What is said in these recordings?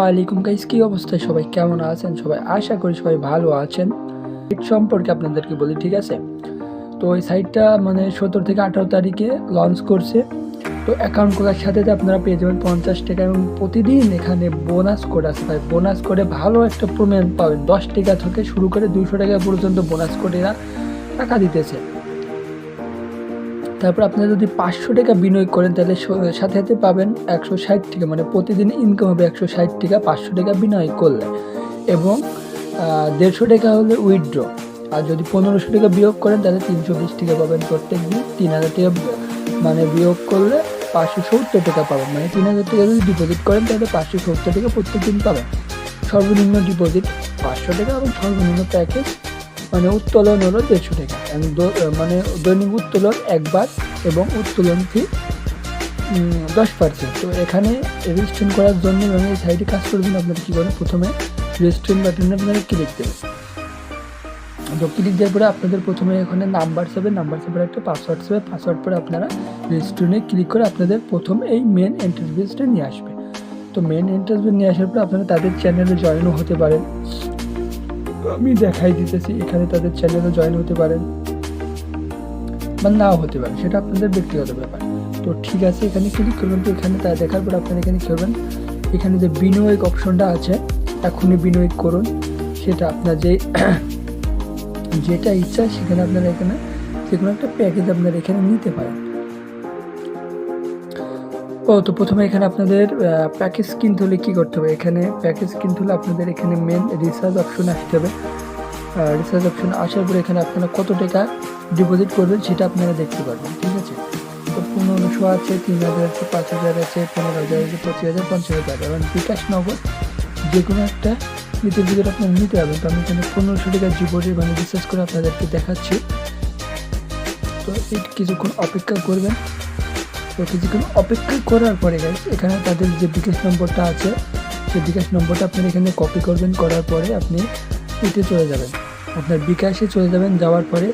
আলাইকুম গাইস, কি অবস্থা? সবাই কেমন আছেন? সবাই আশা করি সবাই ভালো আছেন। সাইট সম্পর্কে আপনাদেরকে বলি, ঠিক আছে? তো এই সাইটটা মানে 17 থেকে 18 তারিখে লঞ্চ করছে। তো অ্যাকাউন্ট খোলার সাথে আপনারা পেয়ে যাবেন 50 টাকা এবং প্রতিদিন এখানে বোনাস কোড আছে ভাই। বোনাস করে ভালো একটা পেমেন্ট পাবেন। 10 টাকা থেকে শুরু করে 200 টাকা পর্যন্ত বোনাস কোডেরা টাকা দিতেছে। তারপর আপনি যদি 500 টাকা বিনিয়োগ করেন তাহলে সাথে সাথে পাবেন 160 টাকা, মানে প্রতিদিন ইনকাম হবে 160 টাকা 500 টাকা বিনিয়োগ করলে, এবং 150 টাকা হলে উইথড্র। আর যদি 1500 টাকা বিয়োগ করেন তাহলে 320 টাকা পাবেন প্রত্যেক দিন। 3000 টাকা মানে বিয়োগ করলে 570 টাকা পাবেন, মানে 3000 টাকা যদি ডিপোজিট করেন তাহলে 570 টাকা প্রত্যেক দিন পাবেন। সর্বনিম্ন ডিপোজিট 500 টাকা এবং সর্বনিম্ন প্যাকেজ মানে উত্তোলন হলো 150 টাকা, মানে দৈনিক উত্তোলন একবার এবং উত্তোলন ফি 10%। তো এখানে রেজিস্ট্রেশন করার জন্য এবং এই সাইটে কাজ করবেন আপনারা কী করেন, প্রথমে রেজিস্ট্রেশন বাটনে আপনারা ক্লিক দেবেন। তো ক্লিক দেওয়ার পরে আপনাদের প্রথমে এখানে নাম্বার চাবে, একটা পাসওয়ার্ড চাবে। পাসওয়ার্ড পরে আপনারা রেজিস্ট্রেশনে ক্লিক করে আপনাদের প্রথম এই মেন ইন্টারফেসটা নিয়ে আসবে। তো মেন ইন্টারফেস নিয়ে আসার পর আপনারা তাদের চ্যানেলে জয়েনও হতে পারেন। আমি দেখাই দিতেছি, এখানে তাদের চ্যানেলে জয়েন হতে পারেন বা নাও হতে পারে, সেটা আপনাদের ব্যক্তিগত ব্যাপার। তো ঠিক আছে, এখানে ক্লিক করবেন। তো এখানে তা দেখার পর আপনারা এখানে কী করবেন, এখানে যে বিনিয়োগ অপশনটা আছে, এখনই বিনিয়োগ করুন, সেটা আপনার যেটা ইচ্ছা সেখানে আপনারা এখানে যে কোনো একটা প্যাকেজ আপনারা এখানে নিতে পারেন। তো প্রথমে এখানে আপনাদের প্যাকেজ কিনতে হলে কী করতে হবে, এখানে প্যাকেজ কিনতে হলে আপনাদের এখানে মেন রিচার্জ অপশনে আসতে হবে। রিচার্জ অপশনে আসার পরে এখানে আপনারা কত টাকা ডিপোজিট করবেন সেটা আপনারা দেখতে পারবেন, ঠিক আছে? তো 1500 আছে, 3000 আছে, 5000 আছে, 15000 আছে, 25000, 50,000 এবং বিকাশ নগদ যে কোনো একটা নিতে আপনারা নিতে পারবেন। তো আমি এখানে 1500 টাকা ডিপোজিট মানে রিচার্জ করে আপনাদেরকে দেখাচ্ছি। তো কিছুক্ষণ অপেক্ষা করবেন। তো কিছুক্ষণ অপেক্ষা করার পরে গাইস এখানে তাদের যে বিকাশ নম্বরটা আছে, সেই বিকাশ নম্বরটা আপনারা এখানে কপি করবেন। করার পরে আপনি এতে চলে যাবেন, আপনার বিকাশে চলে যাবেন। যাওয়ার পরে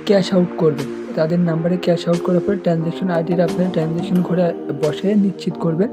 ক্যাশ আউট করবেন, তাদের নাম্বারে ক্যাশ আউট করার পরে ট্রানজ্যাকশন আইডিটা আপনার ট্রানজ্যাকশন করে বসে নিশ্চিত করবেন।